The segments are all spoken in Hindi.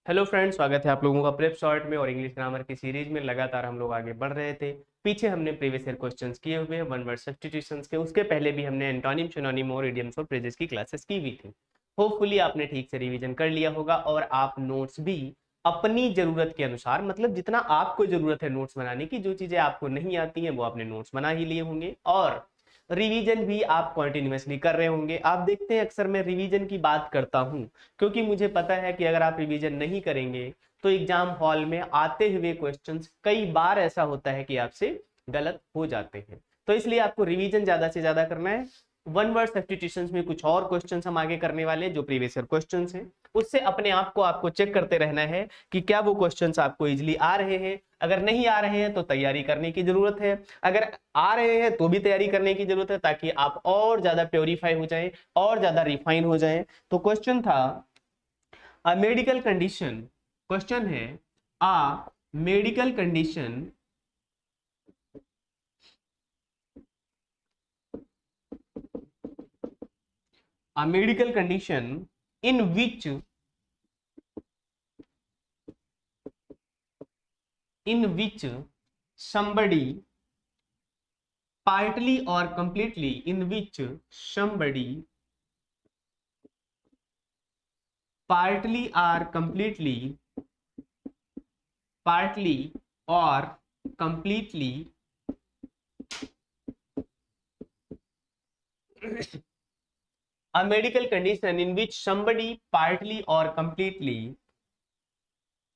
हेलो फ्रेंड्स, स्वागत है आप लोगों का प्रेप शॉर्ट में। और इंग्लिश ग्रामर की सीरीज में लगातार हम लोग आगे बढ़ रहे थे। पीछे हमने प्रीवियस ईयर क्वेश्चंस किए हुए हैं वन वर्ड सब्स्टिट्यूशंस के। उसके पहले भी हमने एंटोनिम, सिनोनिम और इडियम्स और फ्रेजेस की क्लासेस की हुई थी। होपफुली आपने ठीक से रिवीजन कर लिया होगा और आप नोट्स भी अपनी जरूरत के अनुसार, मतलब जितना आपको जरूरत है नोट्स बनाने की, जो चीजें आपको नहीं आती हैं वो आपने नोट्स बना ही लिए होंगे। और रिवीजन भी आप कॉन्टिन्यूसली कर रहे होंगे। आप देखते हैं अक्सर मैं रिवीजन की बात करता हूं क्योंकि मुझे पता है कि अगर आप रिवीजन नहीं करेंगे तो एग्जाम हॉल में आते हुए क्वेश्चंस कई बार ऐसा होता है कि आपसे गलत हो जाते हैं। तो इसलिए आपको रिवीजन ज्यादा से ज्यादा करना है। वन वर्ड सब्स्टिट्यूशंस में कुछ और क्वेश्चंस हम आगे करने वाले हैं जो प्रीवियस ईयर क्वेश्चंस हैं। उससे अपने आप को आपको चेक करते रहना है कि क्या वो क्वेश्चंस आपको इजीली आ रहे हैं। अगर नहीं आ रहे हैं तो तैयारी करने की जरूरत है, अगर आ रहे हैं तो भी तैयारी करने की जरूरत है, ताकि आप और ज्यादा प्योरीफाई हो जाएं और ज्यादा रिफाइन हो जाएं। तो क्वेश्चन था अ मेडिकल कंडीशन। क्वेश्चन है a medical condition a medical condition in which somebody partly or completely in which somebody partly or completely partly or completely a medical condition in which somebody partly or completely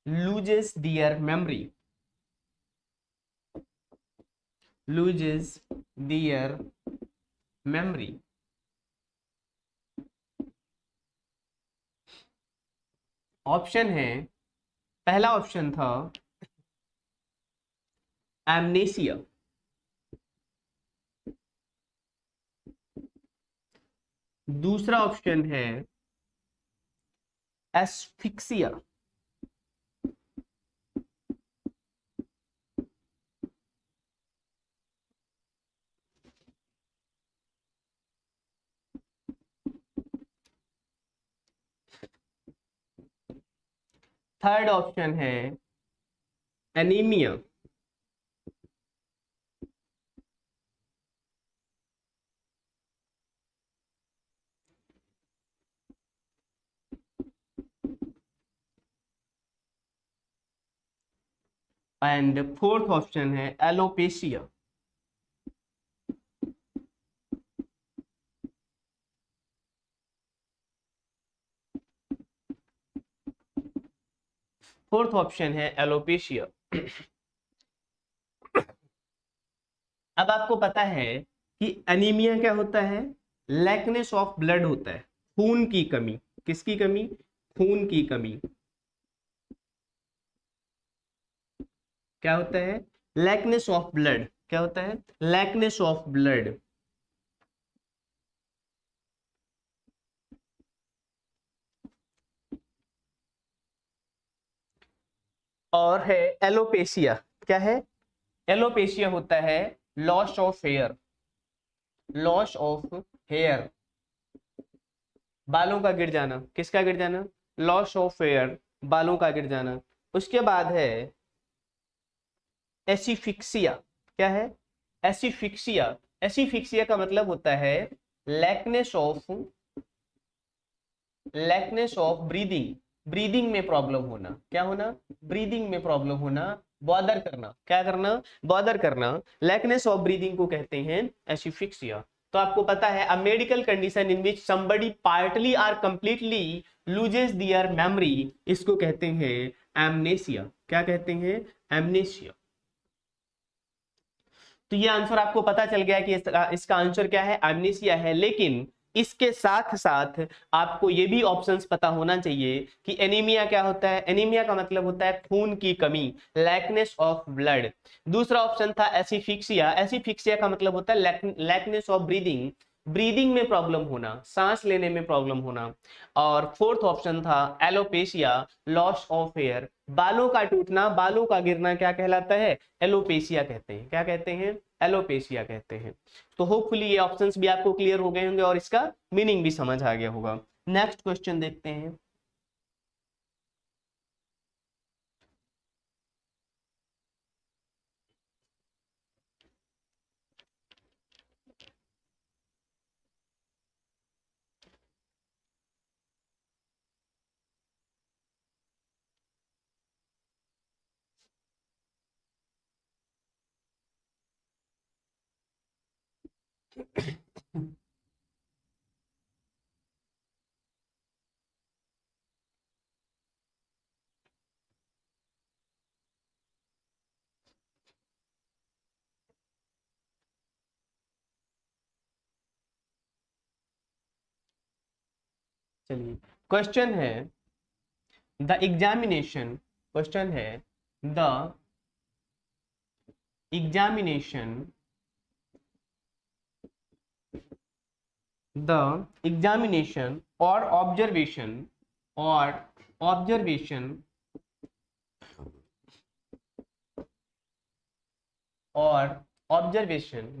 loses their memory, loses their memory। Option है, पहला ऑप्शन था एमनेसिया, दूसरा ऑप्शन है एस्फिक्सिया, थर्ड ऑप्शन है एनीमिया। एंड फोर्थ ऑप्शन है एलोपेशिया। फोर्थ ऑप्शन है एलोपेशिया। अब आपको पता है कि एनीमिया क्या होता है? लैकनेस ऑफ ब्लड होता है, खून की कमी। किसकी कमी? खून की कमी। क्या होता है? Lackness of blood. क्या होता है? Lackness of blood. और है एलोपेशिया। क्या है? एलोपेशिया होता है loss of hair, loss of hair, बालों का गिर जाना। किसका गिर जाना? लॉस ऑफ हेयर, बालों का गिर जाना। उसके बाद है एसिफिक्सिया। क्या है? एसिफिक्सिया। एसिफिक्सिया का मतलब होता है lackness of, लैकनेस of breathing, breathing में प्रॉब्लम होना। क्या होना? ब्रीदिंग में प्रॉब्लम होना, बॉदर करना। क्या करना? बॉदर करना। लैकनेस ऑफ ब्रीदिंग को कहते हैं एसिफिक्सिया। तो आपको पता है a medical condition in which somebody partly or completely loses their memory, इसको कहते हैं एमनेसिया। क्या कहते हैं? एमनेसिया। तो ये आंसर आपको पता चल गया कि इसका आंसर क्या है? एमनेसिया है। लेकिन इसके साथ साथ आपको ये भी ऑप्शंस पता होना चाहिए कि एनीमिया क्या होता है। एनीमिया का मतलब होता है खून की कमी, लैकनेस ऑफ ब्लड। दूसरा ऑप्शन था एसिफिक्सिया। एसिफिक्सिया का मतलब होता है लैकनेस ऑफ ब्रीदिंग, ब्रीदिंग में प्रॉब्लम होना, सांस लेने में प्रॉब्लम होना। और फोर्थ ऑप्शन था एलोपेशिया, लॉस ऑफ हेयर, बालों का टूटना, बालों का गिरना क्या कहलाता है? एलोपेशिया कहते हैं। क्या कहते हैं? एलोपेशिया कहते हैं। तो होपफुली ये ऑप्शंस भी आपको क्लियर हो गए होंगे और इसका मीनिंग भी समझ आ गया होगा। नेक्स्ट क्वेश्चन देखते हैं। चलिए, क्वेश्चन है द एग्जामिनेशन, क्वेश्चन है the examination, the examination or observation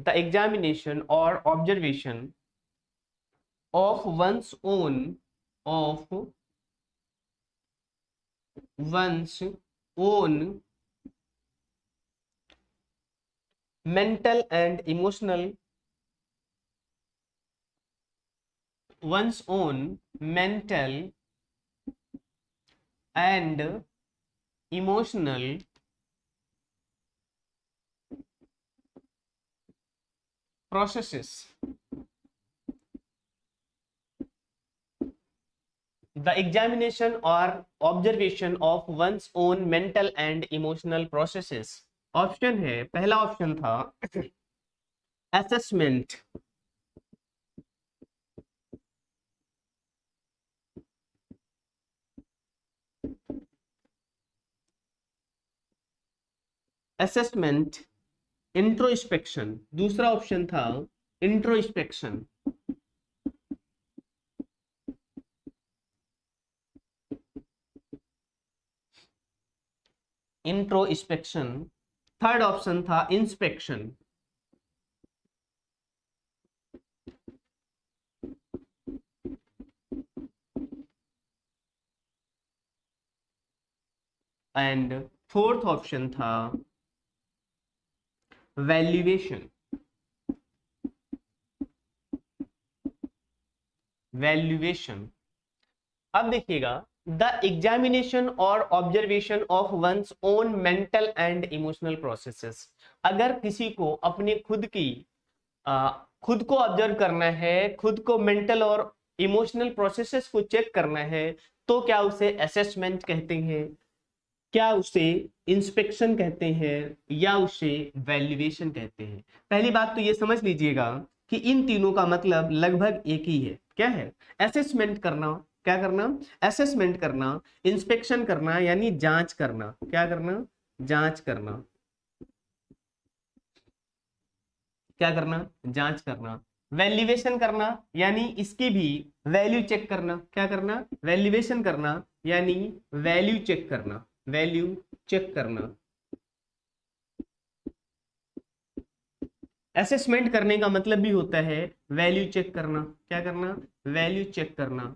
the examination or observation of one's own mental and emotional, one's own mental and emotional processes. The examination or observation of one's own mental and emotional processes. Option है, पहला ऑप्शन था असेसमेंट, असेसमेंट, इंट्रोस्पेक्शन, दूसरा ऑप्शन था इंट्रोस्पेक्शन, इंट्रोस्पेक्शन, थर्ड ऑप्शन था इंस्पेक्शन। एंड फोर्थ ऑप्शन था वैल्यूएशन, वैल्यूएशन। अब देखिएगा, द एग्जामिनेशन और observation of one's own mental and emotional processes. अगर किसी को अपने खुद को ऑब्जर्व करना है, खुद को मेंटल और इमोशनल प्रोसेसेस को चेक करना है, तो क्या उसे असेसमेंट कहते हैं, क्या उसे इंस्पेक्शन कहते हैं, या उसे वैल्यूएशन कहते हैं। पहली बात तो ये समझ लीजिएगा कि इन तीनों का मतलब लगभग एक ही है। क्या है? असेसमेंट करना, क्या करना? असेसमेंट करना, इंस्पेक्शन करना यानी जांच करना, क्या करना? जांच करना, क्या करना? जांच करना। वैल्यूएशन करना यानी इसकी भी वैल्यू चेक करना, क्या करना? वैल्यूएशन करना यानी वैल्यू चेक करना, वैल्यू चेक करना। असेसमेंट करने का मतलब भी होता है वैल्यू चेक करना, क्या करना? वैल्यू चेक करना।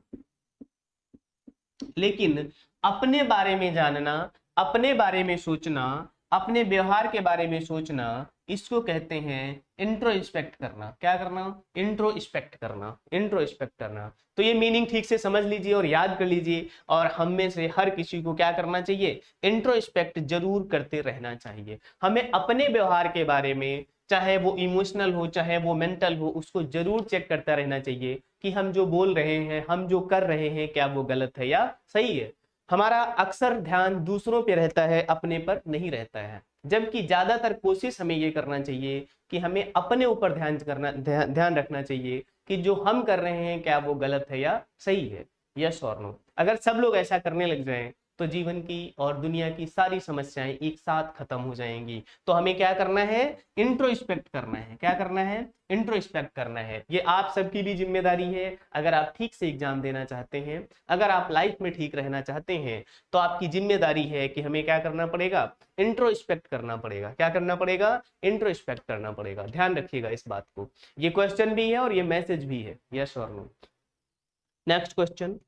लेकिन अपने बारे में जानना, अपने बारे में सोचना, अपने व्यवहार के बारे में सोचना, इसको कहते हैं इंट्रोस्पेक्ट करना। क्या करना? इंट्रोस्पेक्ट करना, इंट्रोस्पेक्ट करना। तो ये मीनिंग ठीक से समझ लीजिए और याद कर लीजिए। और हम में से हर किसी को क्या करना चाहिए? इंट्रोस्पेक्ट जरूर करते रहना चाहिए। हमें अपने व्यवहार के बारे में, चाहे वो इमोशनल हो चाहे वो मेंटल हो, उसको जरूर चेक करता रहना चाहिए कि हम जो बोल रहे हैं, हम जो कर रहे हैं, क्या वो गलत है या सही है। हमारा अक्सर ध्यान दूसरों पे रहता है, अपने पर नहीं रहता है। जबकि ज्यादातर कोशिश हमें ये करना चाहिए कि हमें अपने ऊपर ध्यान रखना चाहिए कि जो हम कर रहे हैं क्या वो गलत है या सही है। यस और नो। अगर सब लोग ऐसा करने लग जाएं तो जीवन की और दुनिया की सारी समस्याएं एक साथ खत्म हो जाएंगी। तो हमें क्या करना है? इंट्रोस्पेक्ट करना है। क्या करना है? इंट्रोस्पेक्ट करना है। ये आप सबकी भी जिम्मेदारी है। अगर आप ठीक से एग्जाम देना चाहते हैं, अगर आप लाइफ में ठीक रहना चाहते हैं, तो आपकी जिम्मेदारी है कि हमें क्या करना पड़ेगा? इंट्रोस्पेक्ट करना पड़ेगा। क्या करना पड़ेगा? इंट्रोस्पेक्ट करना पड़ेगा। ध्यान रखिएगा इस बात को। ये क्वेश्चन भी है और ये मैसेज भी है। यस और नो। Next question.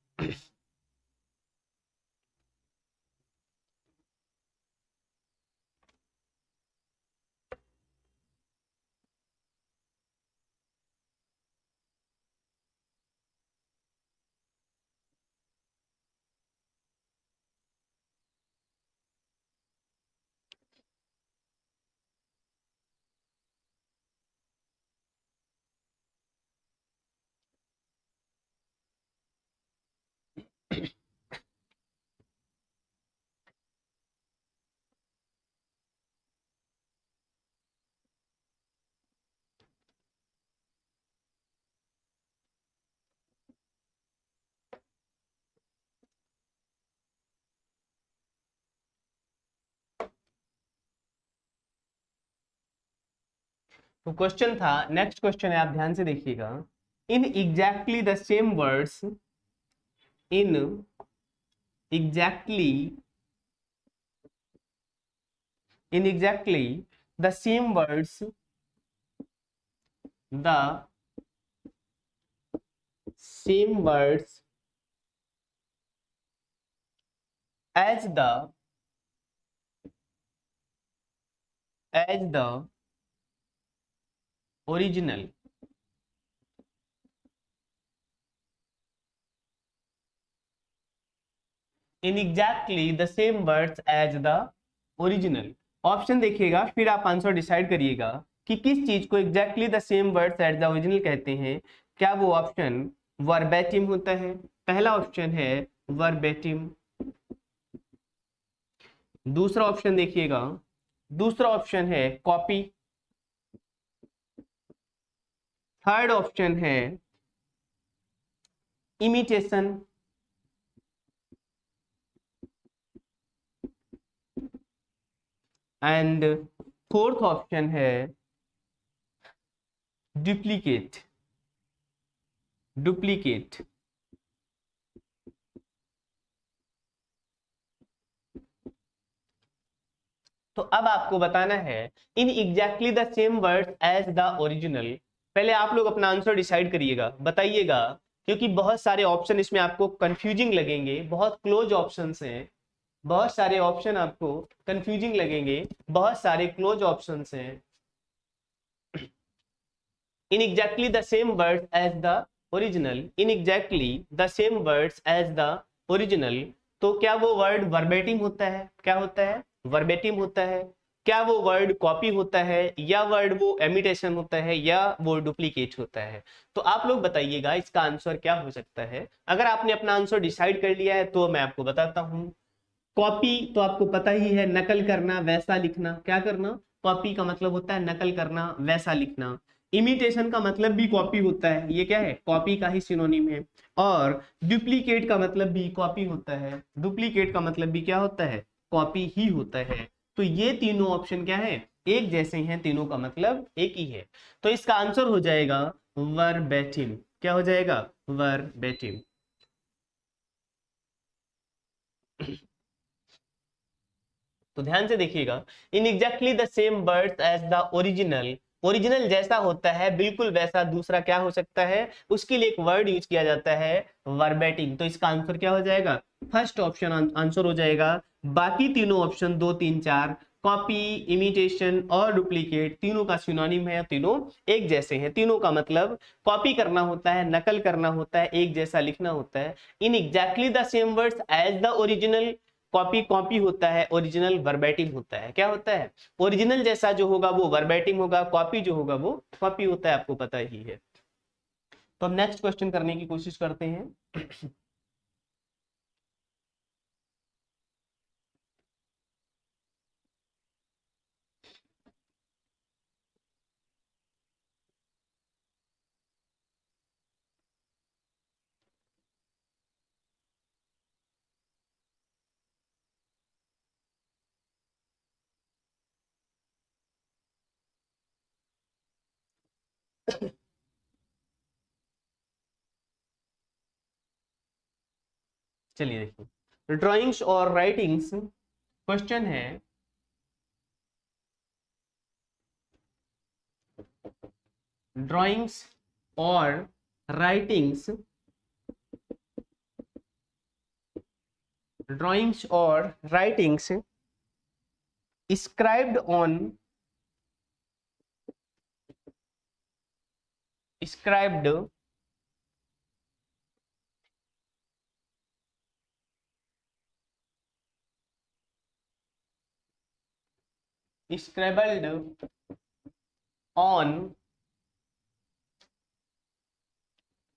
तो क्वेश्चन था, नेक्स्ट क्वेश्चन है, आप ध्यान से देखिएगा। In exactly the same words, in exactly in exactly the same words, the same words as the original, in exactly the same words as the original। Option देखिएगा, फिर आप आंसर डिसाइड करिएगा कि किस चीज को exactly the same words as the original कहते हैं। क्या वो ऑप्शन वर्बैटिम होता है? पहला ऑप्शन है वर्बैटिम। दूसरा ऑप्शन देखिएगा, दूसरा ऑप्शन है कॉपी। थर्ड ऑप्शन है इमिटेशन। एंड फोर्थ ऑप्शन है डुप्लीकेट। डुप्लीकेट। तो अब आपको बताना है in exactly the same words as the original. पहले आप लोग अपना आंसर डिसाइड करिएगा, बताइएगा, क्योंकि बहुत सारे ऑप्शन इसमें आपको कंफ्यूजिंग लगेंगे, बहुत क्लोज ऑप्शंस हैं, बहुत सारे ऑप्शन आपको कंफ्यूजिंग लगेंगे, बहुत सारे क्लोज ऑप्शंस हैं। In exactly the same words as the original, in exactly the same words as the original. तो क्या वो वर्ड वर्बेटिम होता है? क्या होता है? वर्बेटिम होता है। क्या वो वर्ड कॉपी होता है, या वर्ड वो इमिटेशन होता है, या वो डुप्लीकेट होता है? तो आप लोग बताइएगा इसका आंसर क्या हो सकता है। अगर आपने अपना आंसर डिसाइड कर लिया है तो मैं आपको बताता हूँ। कॉपी तो आपको पता ही है, नकल करना, वैसा लिखना। क्या करना? कॉपी का मतलब होता है नकल करना, वैसा लिखना। इमिटेशन का मतलब भी कॉपी होता है, ये क्या है? कॉपी का ही सिनोनिम है। और डुप्लीकेट का मतलब भी कॉपी होता है। डुप्लीकेट का मतलब भी क्या होता है? कॉपी ही होता है। तो ये तीनों ऑप्शन क्या है? एक जैसे हैं, तीनों का मतलब एक ही है। तो इसका आंसर हो जाएगा वर्बैटिम। क्या हो जाएगा? वर्बैटिम। तो ध्यान से देखिएगा, in exactly the same words as the original. Original जैसा होता है बिल्कुल वैसा दूसरा क्या हो सकता है? उसके लिए एक वर्ड यूज किया जाता है वर्बैटिम। तो इसका आंसर क्या हो जाएगा? फर्स्ट ऑप्शन आंसर हो जाएगा। बाकी तीनों ऑप्शन 2, 3, 4, कॉपी, इमिटेशन और डुप्लीकेट, तीनों का सिनोनिम है, तीनों एक जैसे हैं। तीनों का मतलब कॉपी करना होता है, नकल करना होता है, एक जैसा लिखना होता है। In exactly the same words as the original, copy copy होता है, ओरिजिनल वर्बैटिम होता है। क्या होता है? ओरिजिनल जैसा जो होगा वो वर्बैटिम होगा, कॉपी जो होगा वो कॉपी होता है, आपको पता ही है। तो अब नेक्स्ट क्वेश्चन करने की कोशिश करते हैं। चलिए देखिए, ड्राइंग्स और राइटिंग्स। क्वेश्चन है, ड्राइंग्स और राइटिंग्स, ड्राइंग्स और writings scribed on, scribed scribbled on,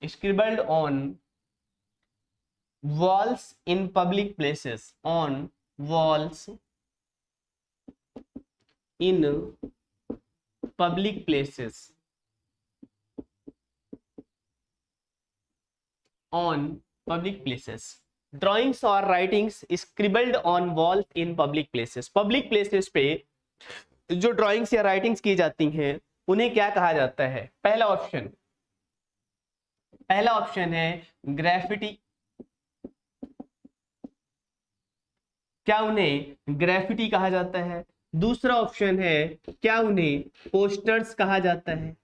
scribbled on walls in public places, on walls in public places, on public places। Drawings और writings scribbled on walls in public places. Public places पे जो ड्राइंग्स या राइटिंग्स की जाती हैं उन्हें क्या कहा जाता है? पहला ऑप्शन है ग्रेफिटी। क्या उन्हें ग्रेफिटी कहा जाता है? दूसरा ऑप्शन है क्या उन्हें पोस्टर्स कहा जाता है?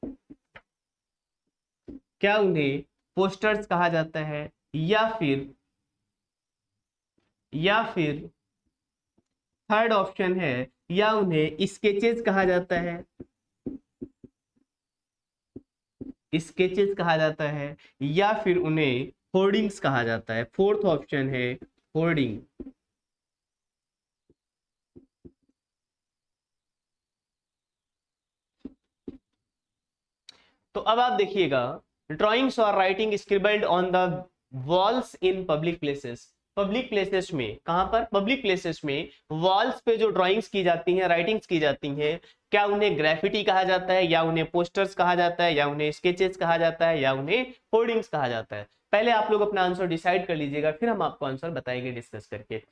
क्या उन्हें पोस्टर्स कहा जाता है? या फिर थर्ड ऑप्शन है या उन्हें स्केचेस कहा जाता है? स्केचेस कहा जाता है या फिर उन्हें होर्डिंग्स कहा जाता है? फोर्थ ऑप्शन है होर्डिंग। तो अब आप देखिएगा, ड्राइंग्स और writing scribbled on the walls in public places. Public places में, कहां पर? पब्लिक प्लेसेस में वॉल्स पे जो ड्राइंग्स की जाती हैं, राइटिंग्स की जाती हैं, क्या उन्हें ग्रेफिटी कहा जाता है या उन्हें पोस्टर्स कहा जाता है या उन्हें स्केचेस कहा जाता है या उन्हें होर्डिंग्स कहा जाता है? पहले आप लोग अपना आंसर डिसाइड कर लीजिएगा, फिर हम आपको आंसर बताएंगे डिस्कस करके।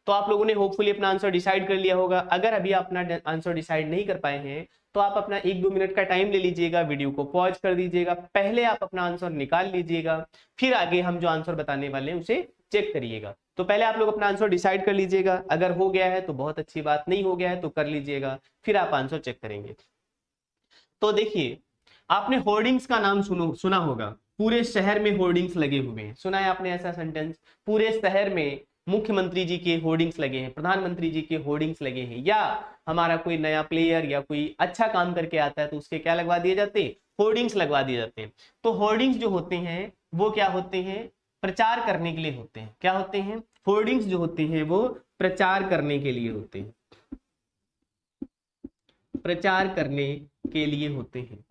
तो आप लोगों ने होपफुली अपना आंसर डिसाइड कर लिया होगा। अगर अभी आप अपना आंसर डिसाइड नहीं कर पाए हैं तो आप अपना 1-2 मिनट का टाइम ले लीजिएगा, वीडियो को पॉज कर दीजिएगा, पहले आप अपना आंसर निकाल लीजिएगा, फिर आगे हम जो आंसर बताने वाले हैं उसे चेक करिएगा। तो पहले आप लोग अपना आंसर डिसाइड कर लीजिएगा, अगर हो गया है तो बहुत अच्छी बात, नहीं हो गया है तो कर लीजिएगा, फिर आप आंसर चेक करेंगे। तो देखिए, आपने होर्डिंग्स का नाम सुना होगा, पूरे शहर में होर्डिंग्स लगे हुए हैं। सुना है आपने ऐसा सेंटेंस? पूरे शहर में मुख्यमंत्री जी के होर्डिंग्स लगे हैं, प्रधानमंत्री जी के होर्डिंग्स लगे हैं, या हमारा कोई नया प्लेयर या कोई अच्छा काम करके आता है तो उसके क्या लगवा दिए जाते हैं? होर्डिंग्स लगवा दिए जाते हैं। तो होर्डिंग्स जो होते हैं वो क्या होते हैं? प्रचार करने के लिए होते हैं। क्या होते हैं? होर्डिंग्स जो होते हैं वो प्रचार करने के लिए होते हैं, प्रचार करने के लिए होते हैं।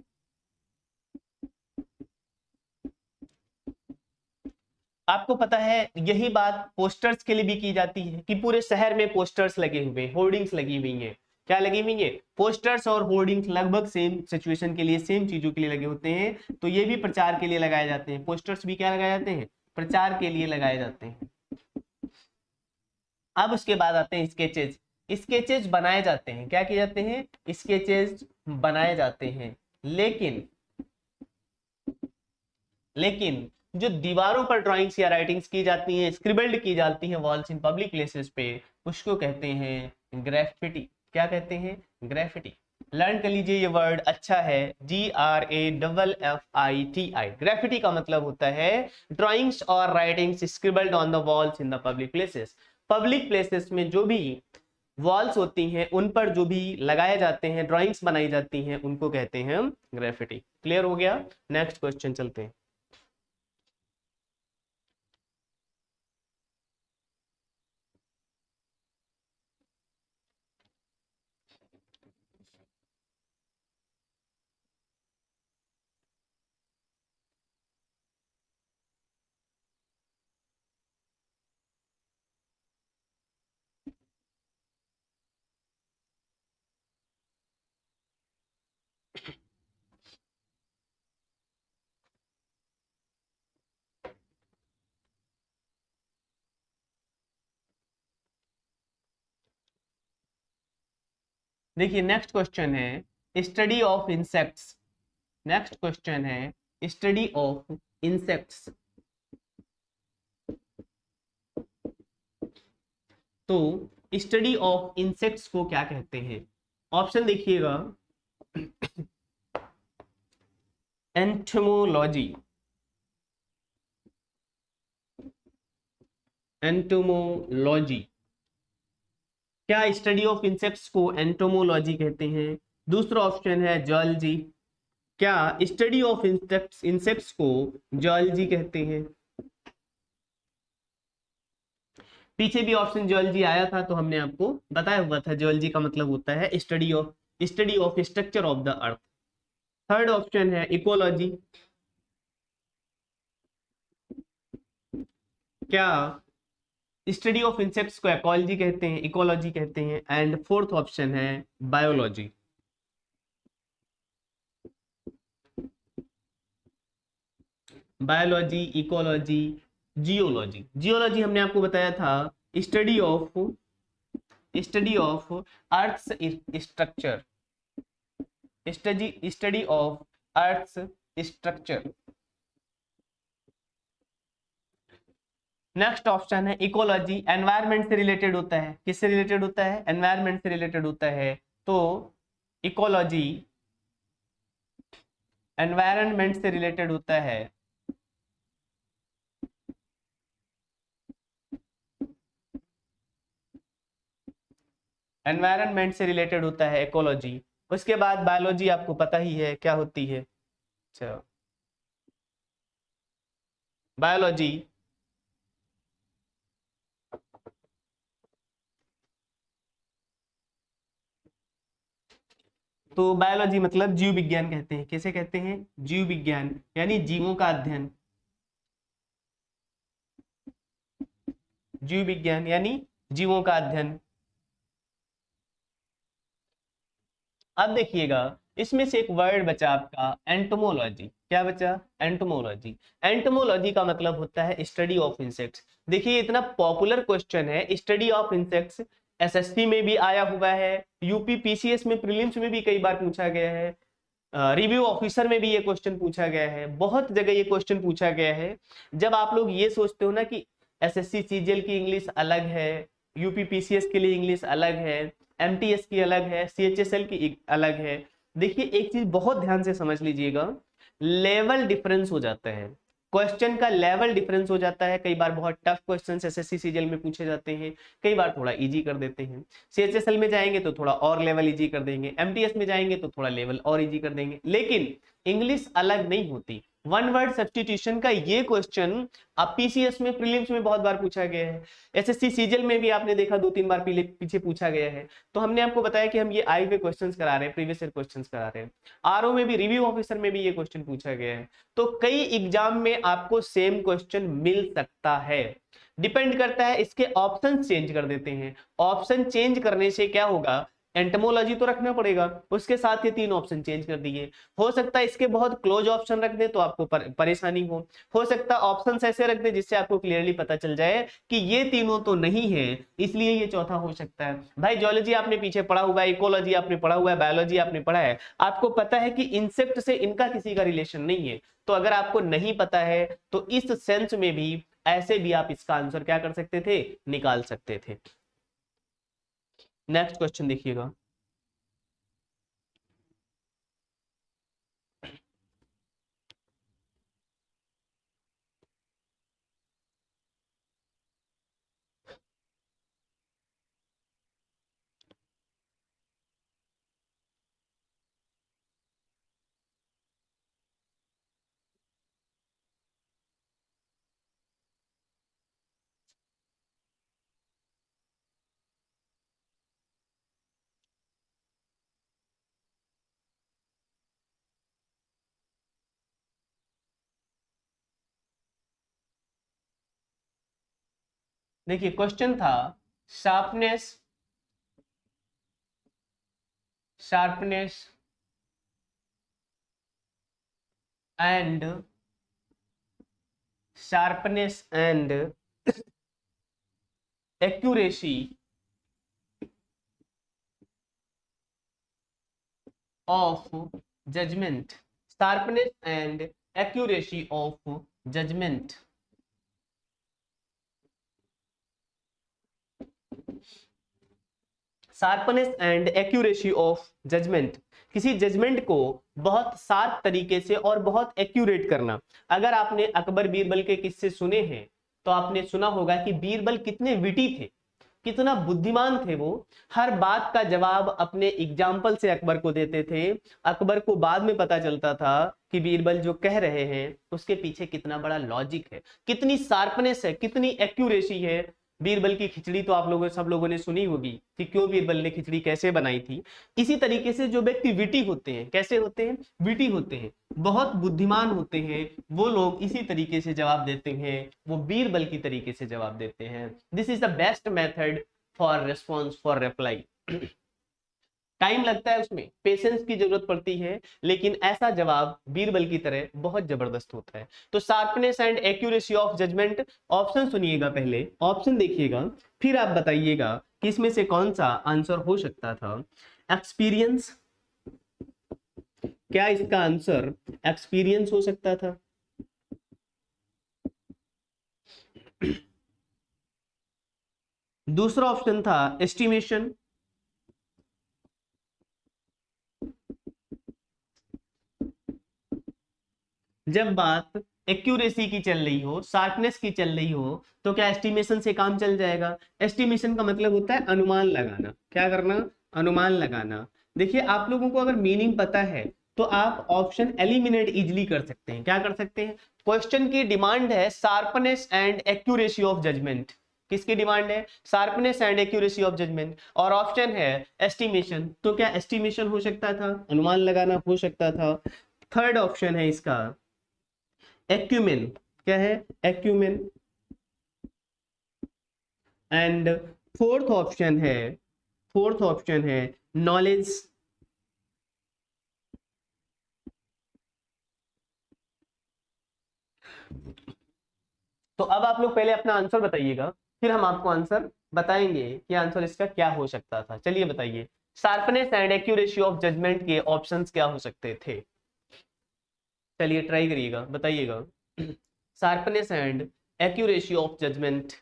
आपको पता है यही बात पोस्टर्स के लिए भी की जाती है कि पूरे शहर में पोस्टर्स लगे हुए, होर्डिंग्स लगी हुई हैं। क्या लगी हुई है? पोस्टर्स और होर्डिंग्स लगभग सेम सिचुएशन के लिए, सेम चीजों के लिए लगे होते हैं, तो ये भी प्रचार के लिए लगाए जाते हैं। पोस्टर्स भी क्या लगाए जाते हैं? प्रचार के लिए लगाए जाते हैं। अब उसके बाद आते हैं स्केचेज। स्केचेज बनाए जाते हैं, क्या किए जाते हैं? स्केचेज बनाए जाते हैं, लेकिन जो दीवारों पर ड्राइंग्स या राइटिंग्स की जाती हैं, स्क्रिबल्ड की जाती हैं वॉल्स इन पब्लिक प्लेसेस पे, उसको कहते हैं ग्रेफिटी। क्या कहते हैं? ग्रेफिटी। लर्न कर लीजिए ये वर्ड, अच्छा है, GRAFFITI। ग्रेफिटी का मतलब होता है ड्राइंग्स और writings scribbled on the walls in the public places. Public places में जो भी वॉल्स होती हैं उन पर जो भी लगाए जाते हैं, ड्राइंग्स बनाई जाती हैं, उनको कहते हैं हम ग्रेफिटी। क्लियर हो गया? नेक्स्ट क्वेश्चन चलते हैं। देखिए, नेक्स्ट क्वेश्चन है study of insects. Next question है स्टडी ऑफ इंसेक्ट्स। तो स्टडी ऑफ इंसेक्ट्स को क्या कहते हैं? ऑप्शन देखिएगा, एंटोमोलॉजी, एंटोमोलॉजी। क्या स्टडी ऑफ इंसेक्ट्स को एंटोमोलॉजी कहते हैं? दूसरा ऑप्शन है जूलॉजी। क्या स्टडी ऑफ इंसेक्ट्स को जूलॉजी कहते हैं? पीछे भी ऑप्शन जूलॉजी आया था तो हमने आपको बताया हुआ था, जूलॉजी का मतलब होता है study of structure of the earth. Third option है इकोलॉजी। क्या स्टडी ऑफ इंसेक्ट्स को इकोलॉजी कहते हैं, इकोलॉजी कहते हैं? एंड फोर्थ ऑप्शन है biology. Biology, ecology, geology. Geology हमने आपको बताया था study of earth structure, study of earth structure. Next option है इकोलॉजी, एनवायरनमेंट से रिलेटेड होता है। किससे रिलेटेड होता है? एनवायरनमेंट से रिलेटेड होता है। तो इकोलॉजी एनवायरनमेंट से रिलेटेड होता है। एनवायरनमेंट से रिलेटेड होता है इकोलॉजी। उसके बाद बायोलॉजी आपको पता ही है क्या होती है। अच्छा, बायोलॉजी तो बायोलॉजी मतलब जीव विज्ञान कहते हैं। कैसे कहते हैं? जीव विज्ञान, यानी जीवों का अध्ययन। जीव विज्ञान यानी जीवों का अध्ययन। अब देखिएगा, इसमें से एक वर्ड बचा आपका एंटोमोलॉजी। क्या बचा? एंटोमोलॉजी। एंटोमोलॉजी का मतलब होता है स्टडी ऑफ इंसेक्ट्स। देखिए इतना पॉपुलर क्वेश्चन है, स्टडी ऑफ इंसेक्ट्स। एसएससी में भी आया हुआ है, यूपी पीसीएस में प्रीलिम्स में भी कई बार पूछा गया है, रिव्यू ऑफिसर में भी ये क्वेश्चन पूछा गया है, बहुत जगह ये क्वेश्चन पूछा गया है। जब आप लोग ये सोचते हो ना कि एसएससी सीजीएल की इंग्लिश अलग है, यूपी पीसीएस के लिए इंग्लिश अलग है, एमटीएस की अलग है, सीएचएसएल की अलग है, देखिए एक चीज बहुत ध्यान से समझ लीजिएगा, लेवल डिफरेंस हो जाता है। क्वेश्चन का लेवल डिफरेंस हो जाता है। कई बार बहुत टफ क्वेश्चन एसएससी सीजीएल में पूछे जाते हैं, कई बार थोड़ा इजी कर देते हैं। सीएचएसएल में जाएंगे तो थोड़ा और लेवल इजी कर देंगे, एमटीएस में जाएंगे तो थोड़ा लेवल और इजी कर देंगे, लेकिन इंग्लिश अलग नहीं होती। वन वर्ड सब्स्टिट्यूशन का ये क्वेश्चन अब पीसीएस में प्रीलिम्स में बहुत बार पूछा गया है, एसएससी सीजीएल में भी आपने देखा 2-3 बार पीछे पूछा गया है। तो हमने आपको बताया कि हम ये आई हुए क्वेश्चंस करा रहे हैं, प्रीवियस ईयर क्वेश्चंस करा रहे हैं। आरओ में भी, रिव्यू ऑफिसर में भी ये क्वेश्चन पूछा गया है। तो कई एग्जाम में आपको सेम क्वेश्चन मिल सकता है, डिपेंड करता है, इसके ऑप्शन चेंज कर देते हैं। ऑप्शन चेंज करने से क्या होगा, एंटोमोलॉजी तो रखना पड़ेगा, उसके साथ ये 3 ऑप्शन चेंज कर दिए। हो सकता है इसके बहुत क्लोज ऑप्शन रख दे तो आपको परेशानी हो सकता है ऑप्शन ऐसे रख दे जिससे आपको क्लियरली पता चल जाए कि ये तीनों तो नहीं है, इसलिए ये चौथा हो सकता है। भाई जियोलॉजी आपने पीछे पढ़ा हुआ है, इकोलॉजी आपने पढ़ा हुआ है, बायोलॉजी आपने पढ़ा है, आपको पता है कि इंसेक्ट से इनका किसी का रिलेशन नहीं है। तो अगर आपको नहीं पता है तो इस सेंस में भी ऐसे भी आप इसका आंसर क्या कर सकते थे, निकाल सकते थे। नेक्स्ट क्वेश्चन देखिएगा, देखिए क्वेश्चन था sharpness sharpness and accuracy of judgement. Sharpness and accuracy of judgement. Sharpness and accuracy of judgement, किसी जजमेंट को बहुत शार्प तरीके से और बहुत एक्यूरेट करना। अगर आपने अकबर बीरबल के किस्से सुने हैं तो आपने सुना होगा कि बीरबल कितने विटी थे, कितना बुद्धिमान थे वो। हर बात का जवाब अपने एग्जाम्पल से अकबर को देते थे। अकबर को बाद में पता चलता था कि बीरबल जो कह रहे हैं उसके पीछे कितना बड़ा लॉजिक है, कितनी शार्पनेस है, कितनी एक्यूरेसी है। बीरबल की खिचड़ी तो आप लोगों सब लोगों ने सुनी होगी कि क्यों बीरबल ने खिचड़ी कैसे बनाई थी। इसी तरीके से जो व्यक्ति विटी होते हैं, कैसे होते हैं, विटी होते हैं, बहुत बुद्धिमान होते हैं, वो लोग इसी तरीके से जवाब देते हैं, वो बीरबल की तरीके से जवाब देते हैं। This is the best method for response for reply. Time लगता है, उसमें पेशेंस की जरूरत पड़ती है, लेकिन ऐसा जवाब बीरबल की तरह बहुत जबरदस्त होता है। तो sharpness and accuracy of judgement, option सुनिएगा, पहले ऑप्शन देखिएगा, फिर आप बताइएगा कि इसमें से कौन सा आंसर हो सकता था। एक्सपीरियंस, क्या इसका आंसर एक्सपीरियंस हो सकता था? दूसरा ऑप्शन था एस्टिमेशन। जब बात एक्यूरेसी की चल रही हो, शार्पनेस की चल रही हो, तो क्या एस्टिमेशन से काम चल जाएगा? एस्टिमेशन का मतलब होता है अनुमान लगाना। क्या करना? अनुमान लगाना। देखिए आप लोगों को अगर मीनिंग पता है तो आप ऑप्शन एलिमिनेट इजिली कर सकते हैं। क्या कर सकते हैं? क्वेश्चन की डिमांड है sharpness and accuracy of judgement. किसकी डिमांड है? Sharpness and accuracy of judgement. और ऑप्शन है एस्टिमेशन, तो क्या एस्टिमेशन हो सकता था? अनुमान लगाना हो सकता था। थर्ड ऑप्शन है इसका एक्यूमेन। क्या है? एक्यूमेन। एंड फोर्थ ऑप्शन है नॉलेज। तो अब आप लोग पहले अपना आंसर बताइएगा, फिर हम आपको आंसर बताएंगे कि आंसर इसका क्या हो सकता था। चलिए बताइए, sharpness and accuracy of judgement के ऑप्शंस क्या हो सकते थे? चलिए ट्राई करिएगा, बताइएगा। Sharpness and accuracy of judgement,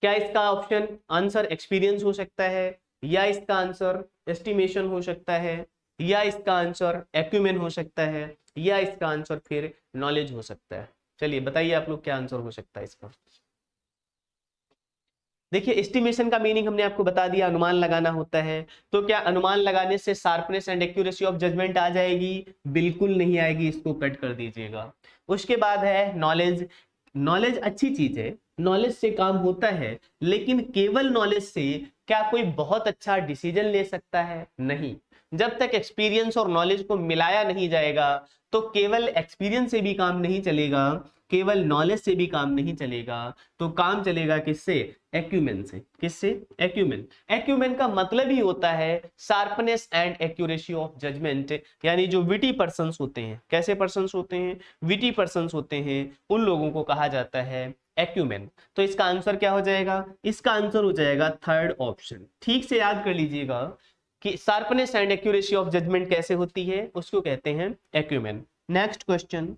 क्या इसका ऑप्शन आंसर एक्सपीरियंस हो सकता है, या इसका आंसर एस्टिमेशन हो सकता है, या इसका आंसर एक्यूमेन हो सकता है, या इसका आंसर फिर नॉलेज हो सकता है? चलिए बताइए आप लोग क्या आंसर हो सकता है इसका। देखिए एस्टिमेशन का मीनिंग हमने आपको बता दिया, अनुमान लगाना होता है। तो क्या अनुमान लगाने से sharpness and accuracy of judgment आ जाएगी? बिल्कुल नहीं आएगी, इसको कट कर दीजिएगा। उसके बाद है नॉलेज। नॉलेज अच्छी चीज है, नॉलेज से काम होता है, लेकिन केवल नॉलेज से क्या कोई बहुत अच्छा डिसीजन ले सकता है? नहीं। जब तक एक्सपीरियंस और नॉलेज को मिलाया नहीं जाएगा, तो केवल एक्सपीरियंस से भी काम नहीं चलेगा, केवल नॉलेज से भी काम नहीं चलेगा। तो काम चलेगा किससे? एक्यूमेन से। किससे? एक्यूमेन। एक्यूमेन का मतलब ही होता है sharpness and accuracy of judgement, यानी जो विटी पर्संस होते हैं। कैसे पर्संस होते हैं? विटी पर्संस होते हैं, उन लोगों को कहा जाता है एक्यूमेन। तो इसका आंसर क्या हो जाएगा? इसका आंसर हो जाएगा थर्ड ऑप्शन। ठीक से याद कर लीजिएगा कि sharpness and accuracy of judgement कैसे होती है, उसको कहते हैं एक्यूमेन। Next question.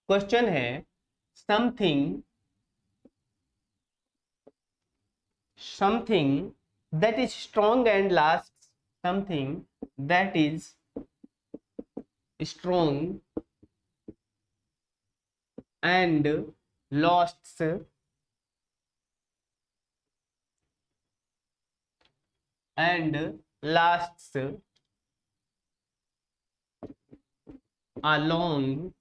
क्वेश्चन है something something that is strong and lasts, something that is strong and lasts and lasts a long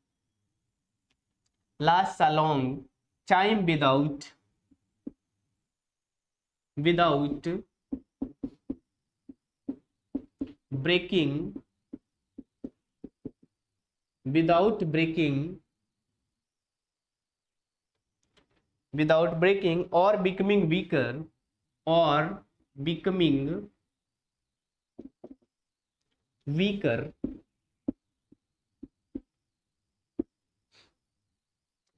lasts a long time without breaking without breaking or becoming weaker or becoming weaker.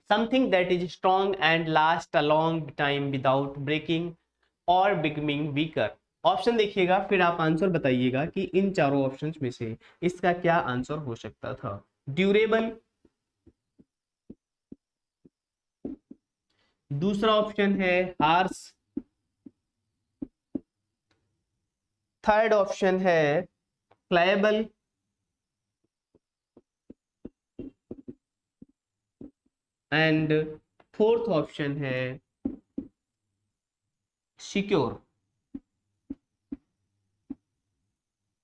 Something that is strong and lasts a long time without breaking और becoming weaker। ऑप्शन देखिएगा, फिर आप आंसर बताइएगा कि इन चारों ऑप्शंस में से इसका क्या आंसर हो सकता था। ड्यूरेबल, दूसरा ऑप्शन है हार्स, थर्ड ऑप्शन है फ्लायबल, एंड फोर्थ ऑप्शन है सिक्योर।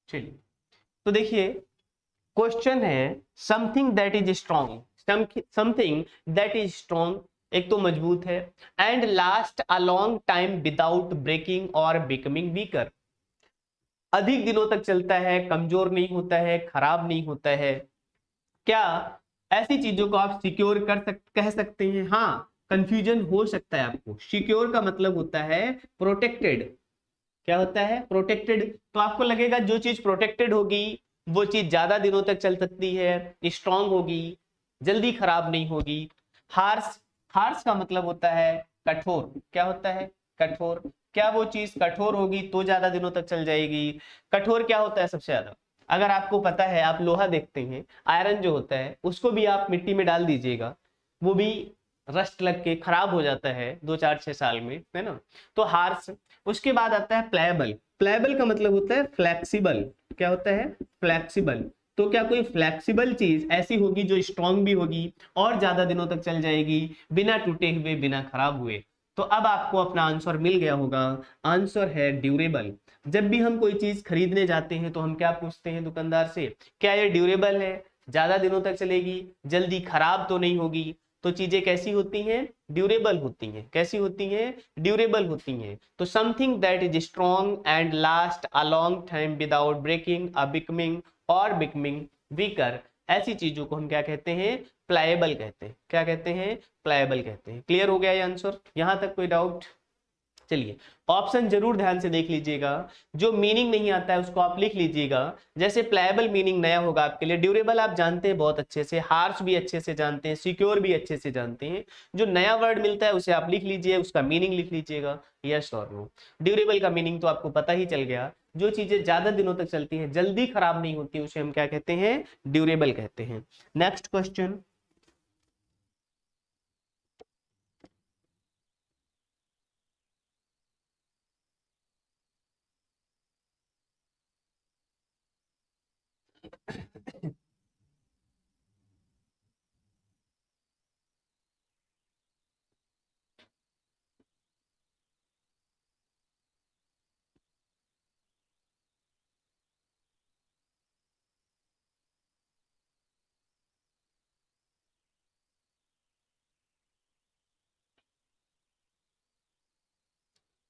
चलिए तो देखिए क्वेश्चन है something that is strong, something that is strong, एक तो मजबूत है, and last a long time without breaking और बिकमिंग वीकर। अधिक दिनों तक चलता है, कमजोर नहीं होता है, खराब नहीं होता है। क्या ऐसी चीजों को आप सिक्योर कह सकते हैं? हाँ, कंफ्यूजन हो सकता है आपको। सिक्योर का मतलब होता है प्रोटेक्टेड। क्या होता है? प्रोटेक्टेड। तो आपको लगेगा जो चीज प्रोटेक्टेड होगी वो चीज ज्यादा दिनों तक चल सकती है, स्ट्रांग होगी, जल्दी खराब नहीं होगी। हार्श, हार्श का मतलब होता है कठोर। क्या होता है? कठोर। क्या वो चीज कठोर होगी तो ज्यादा दिनों तक चल जाएगी? कठोर क्या होता है सबसे ज्यादा? अगर आपको पता है, आप लोहा देखते हैं, आयरन जो होता है उसको भी आप मिट्टी में डाल दीजिएगा, वो भी रस्ट लग के खराब हो जाता है 2 4 6 साल में, है ना? तो हार्श। उसके बाद आता है प्लेबल। प्लेबल का मतलब होता है फ्लेक्सिबल। क्या होता है? फ्लेक्सिबल। तो क्या कोई फ्लेक्सिबल चीज ऐसी होगी जो स्ट्रांग भी होगी और ज्यादा दिनों तक चल जाएगी, बिना टूटे हुए, बिना खराब हुए? तो अब आपको अपना आंसर मिल गया होगा। आंसर है ड्यूरेबल। जब भी हम कोई चीज खरीदने जाते हैं तो हम क्या पूछते हैं दुकानदार से? क्या ये ड्यूरेबल है, ज्यादा दिनों तक चलेगी, जल्दी खराब तो नहीं होगी? तो चीजें कैसी होती हैं? ड्यूरेबल होती हैं। कैसी होती हैं? ड्यूरेबल होती हैं। तो something that is strong and last a long time without breaking uh becoming और बिकमिंग वीकर, ऐसी चीजों को हम क्या कहते हैं? प्लाएबल कहते हैं। क्या कहते हैं? प्लाएबल कहते हैं। क्लियर हो गया ये आंसर? यहां तक कोई डाउट? चलिए, ऑप्शन जरूर ध्यान से देख लीजिएगा, जो मीनिंग नहीं आता है उसको आप लिख लीजिएगा। जैसे प्लायबल मीनिंग नया होगा आपके लिए, ड्यूरेबल आप जानते हैं बहुत अच्छे से, हार्श भी अच्छे से जानते हैं, सिक्योर भी अच्छे से जानते हैं। जो नया वर्ड मिलता है उसे आप लिख लीजिए, उसका मीनिंग लिख लीजिएगा, यस और नो। ड्यूरेबल का मीनिंग तो आपको पता ही चल गया, जो चीजें ज्यादा दिनों तक चलती हैं, जल्दी खराब नहीं होती, उसे हम क्या कहते हैं? ड्यूरेबल कहते हैं। Next question.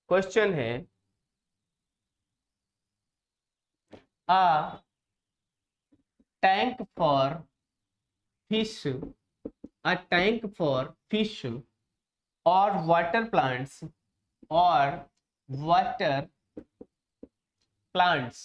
क्वेश्चन है, a tank for fish, a tank for fish or water plants or water plants।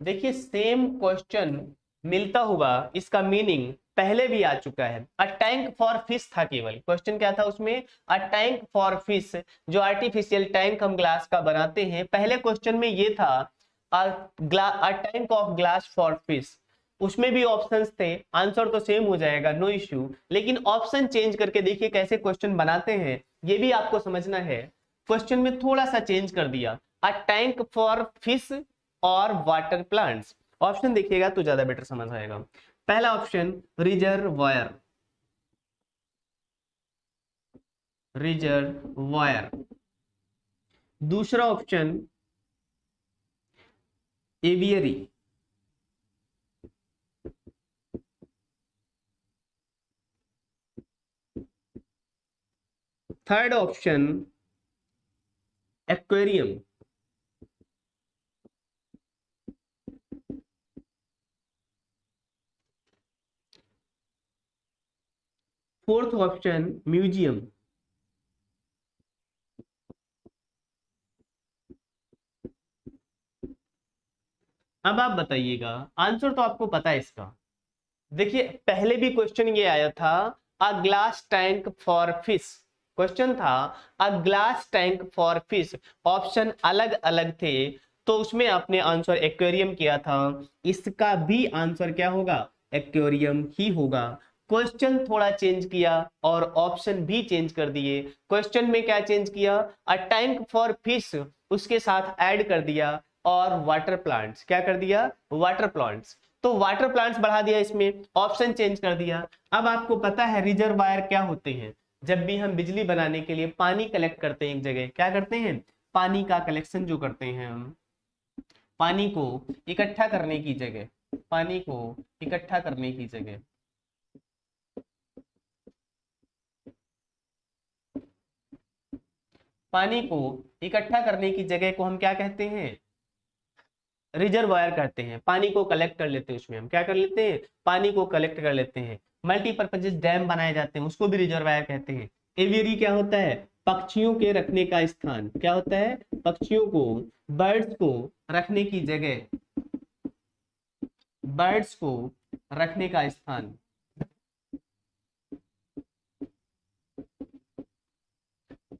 देखिए, सेम क्वेश्चन मिलता हुआ इसका मीनिंग पहले भी आ चुका है। अ टैंक फॉर फिश था, केवल क्वेश्चन क्या था उसमें? अ टैंक फॉर फिश, जो आर्टिफिशियल टैंक हम ग्लास का बनाते हैं, पहले क्वेश्चन में ये था a tank of glass for fish. उसमें भी ऑप्शंस थे, आंसर तो सेम हो जाएगा, नो इश्यू, लेकिन ऑप्शन चेंज करके देखिए कैसे क्वेश्चन बनाते हैं, ये भी आपको समझना है। क्वेश्चन में थोड़ा सा चेंज कर दिया, अ टैंक फॉर फिश और वाटर प्लांट्स। ऑप्शन देखिएगा तो ज्यादा बेटर समझ आएगा। पहला ऑप्शन रिजर्वायर, रिजर्वायर। दूसरा option aviary. Third option aquarium. Fourth option museum. अब आप बताइएगा, आंसर तो आपको पता है इसका। देखिए, पहले भी क्वेश्चन ये आया था, a glass tank for fish. Question था a glass tank for fish, option अलग अलग थे, तो उसमें आपने आंसर एक्वेरियम किया था। इसका भी आंसर क्या होगा? एक्वेरियम ही होगा। क्वेश्चन थोड़ा चेंज किया और ऑप्शन भी चेंज कर दिए। क्वेश्चन में क्या चेंज किया? अ टैंक फॉर फिश, उसके साथ ऐड कर दिया, और वाटर प्लांट्स, क्या कर दिया? Water plants. तो वाटर प्लांट्स बढ़ा दिया, इसमें ऑप्शन चेंज कर दिया। अब आपको पता है रिजर्वायर क्या होते हैं? जब भी हम बिजली बनाने के लिए पानी कलेक्ट करते हैं एक जगह, क्या करते हैं? पानी का कलेक्शन जो करते हैं हम, पानी को इकट्ठा करने की जगह, पानी को इकट्ठा करने की जगह, पानी को इकट्ठा करने की जगह को हम क्या कहते हैं? रिजर्वायर कहते हैं, पानी को कलेक्ट कर लेते हैं, उसमें हम क्या कर लेते हैं, पानी को कलेक्ट कर लेते हैं। मल्टीपर्पज डैम बनाए जाते हैं, उसको भी रिजर्वायर कहते हैं। एवियरी क्या होता है, पक्षियों के रखने का स्थान, क्या होता है, पक्षियों को, बर्ड्स को रखने की जगह, बर्ड्स को रखने का स्थान।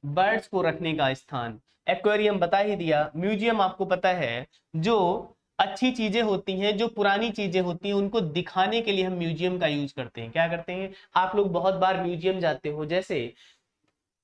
बर्ड्स को रखने का स्थान। एक्वेरियम बता ही दिया। म्यूजियम आपको पता है, जो अच्छी चीजें होती हैं, जो पुरानी चीजें होती हैं, उनको दिखाने के लिए हम म्यूजियम का यूज करते हैं। क्या करते हैं, आप लोग बहुत बार म्यूजियम जाते हो, जैसे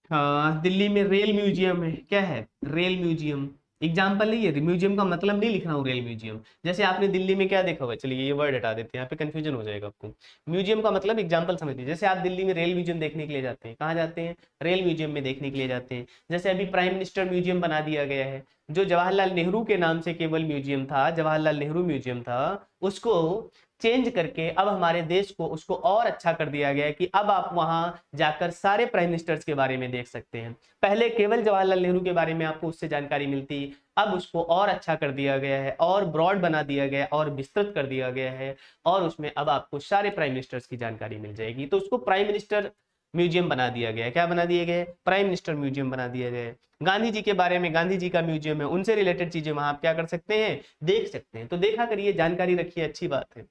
दिल्ली में रेल म्यूजियम है, क्या है, रेल म्यूजियम। एग्जाम्पल नहीं है, म्यूजियम का मतलब नहीं लिख रहा हूँ रेल म्यूजियम। जैसे आपने दिल्ली में क्या देखा हुआ, चलिए ये वर्ड हटा देते हैं, यहाँ पे कंफ्यूजन हो जाएगा आपको। म्यूजियम का मतलब एग्जाम्पल समझ लीजिए, जैसे आप दिल्ली में रेल म्यूजियम देखने के लिए जाते हैं, कहाँ जाते हैं, रेल म्यूजियम में देखने के लिए जाते हैं। जैसे अभी प्राइम मिनिस्टर म्यूजियम बना दिया गया है, जो जवाहरलाल नेहरू के नाम से केवल म्यूजियम था, जवाहरलाल नेहरू म्यूजियम था, उसको चेंज करके अब हमारे देश को उसको और अच्छा कर दिया गया है कि अब आप वहां जाकर सारे प्राइम मिनिस्टर्स के बारे में देख सकते हैं। पहले केवल जवाहरलाल नेहरू के बारे में आपको उससे जानकारी मिलती, अब उसको और अच्छा कर दिया गया है, और ब्रॉड बना दिया गया है, और विस्तृत कर दिया गया है, और उसमें अब आपको सारे प्राइम मिनिस्टर्स की जानकारी मिल जाएगी। तो उसको प्राइम मिनिस्टर म्यूजियम बना दिया गया है। क्या बना दिया गया है, प्राइम मिनिस्टर म्यूजियम बना दिया गया है। गांधी जी के बारे में, गांधी जी का म्यूजियम है, उनसे रिलेटेड चीजें वहां आप क्या कर सकते हैं, देख सकते हैं। तो देखा करिए, जानकारी रखिए, अच्छी बात है।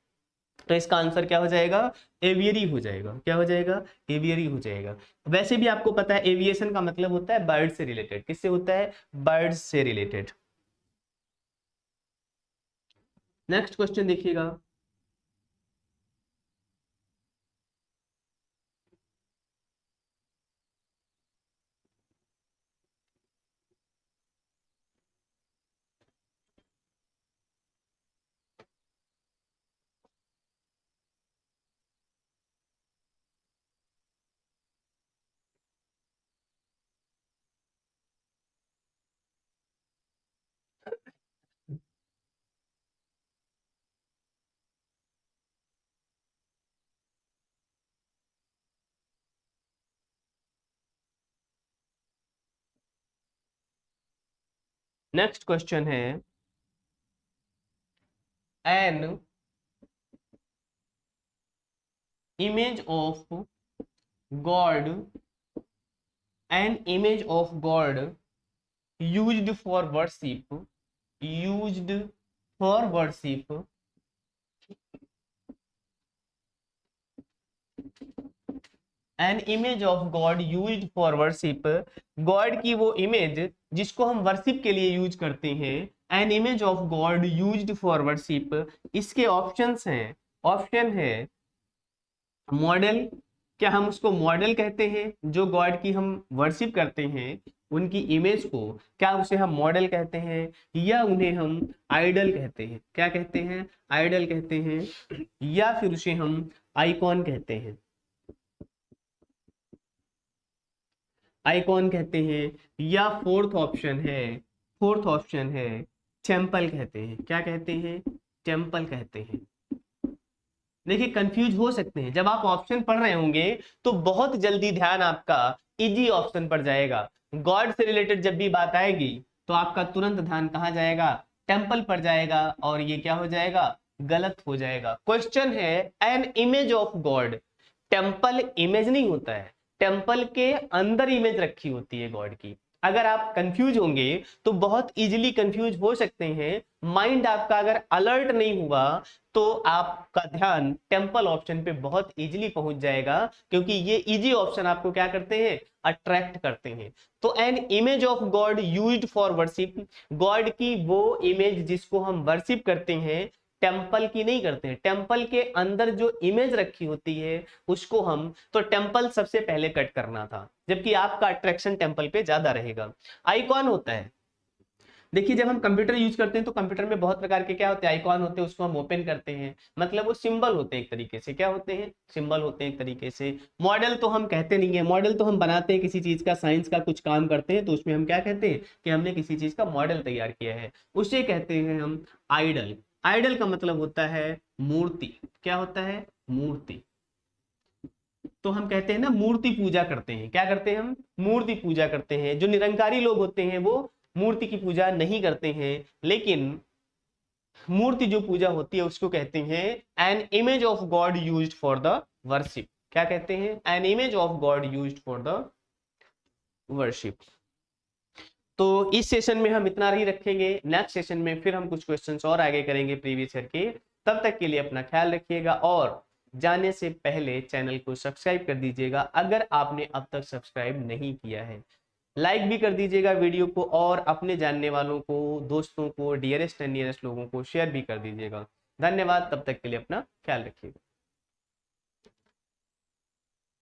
तो इसका आंसर क्या हो जाएगा, एवियरी हो जाएगा। क्या हो जाएगा, एवियरी हो जाएगा। वैसे भी आपको पता है एविएशन का मतलब होता है बर्ड से रिलेटेड। किससे होता है, बर्ड्स से रिलेटेड। नेक्स्ट क्वेश्चन देखिएगा। नेक्स्ट क्वेश्चन है, an image of God, an image of God used for worship, used for worship, an image of God used for worship, God की वो इमेज जिसको हम वर्शिप के लिए यूज करते हैं, an image of God used for worship. इसके ऑप्शंस हैं, ऑप्शन है मॉडल, क्या हम उसको मॉडल कहते हैं, जो गॉड की हम वर्शिप करते हैं उनकी इमेज को, क्या उसे हम मॉडल कहते हैं, या उन्हें हम आइडल कहते हैं। क्या कहते हैं, आइडल कहते हैं, या फिर उसे हम आइकॉन कहते हैं, आइकॉन कहते हैं, या फोर्थ ऑप्शन है, फोर्थ ऑप्शन है टेम्पल कहते हैं। क्या कहते हैं, टेम्पल कहते हैं। देखिए कंफ्यूज हो सकते हैं, जब आप ऑप्शन पढ़ रहे होंगे तो बहुत जल्दी ध्यान आपका इजी ऑप्शन पर जाएगा। गॉड से रिलेटेड जब भी बात आएगी तो आपका तुरंत ध्यान कहाँ जाएगा, टेम्पल पर जाएगा, और ये क्या हो जाएगा, गलत हो जाएगा। क्वेश्चन है an image of God, temple image नहीं होता है, टेम्पल के अंदर इमेज रखी होती है गॉड की। अगर आप कंफ्यूज होंगे तो बहुत इजीली कंफ्यूज हो सकते हैं। माइंड आपका अगर अलर्ट नहीं हुआ तो आपका ध्यान टेम्पल ऑप्शन पे बहुत इजीली पहुंच जाएगा, क्योंकि ये इजी ऑप्शन आपको क्या करते हैं, अट्रैक्ट करते हैं। तो an image of God used for worship, God की वो इमेज जिसको हम वर्शिप करते हैं, टेम्पल की नहीं करते हैं। टेम्पल के अंदर जो इमेज रखी होती है उसको हम, तो टेम्पल सबसे पहले कट करना था, जबकि आपका अट्रैक्शन टेम्पल पे ज्यादा रहेगा। आइकॉन होता है, देखिए जब हम कंप्यूटर यूज करते हैं तो कंप्यूटर में बहुत प्रकार के क्या होते हैं, आइकॉन होते हैं, उसको हम ओपन करते हैं, मतलब वो सिंबल होते हैं एक तरीके से। क्या होते हैं, सिंबल होते हैं एक तरीके से। मॉडल तो हम कहते नहीं है, मॉडल तो हम बनाते हैं किसी चीज का, साइंस का कुछ काम करते हैं तो उसमें हम क्या कहते हैं कि हमने किसी चीज का मॉडल तैयार किया है, उसे कहते हैं हम आइडल। आइडल का मतलब होता है मूर्ति। क्या होता है, मूर्ति। तो हम कहते हैं ना मूर्ति पूजा करते हैं। क्या करते हैं, हम मूर्ति पूजा करते हैं। जो निरंकारी लोग होते हैं वो मूर्ति की पूजा नहीं करते हैं, लेकिन मूर्ति जो पूजा होती है उसको कहते हैं an image of God used for the worship. क्या कहते हैं? An image of God used for the worship. तो इस सेशन में हम इतना ही रखेंगे। नेक्स्ट सेशन में फिर हम कुछ क्वेश्चंस और आगे करेंगे प्रीवियस ईयर के। तब तक के लिए अपना ख्याल रखिएगा और जाने से पहले चैनल को सब्सक्राइब कर दीजिएगा अगर आपने अब तक सब्सक्राइब नहीं किया है। लाइक भी कर दीजिएगा वीडियो को और अपने जानने वालों को, दोस्तों को, डियरेस्ट एंड नियरेस्ट लोगों को शेयर भी कर दीजिएगा। धन्यवाद। तब तक के लिए अपना ख्याल रखिएगा।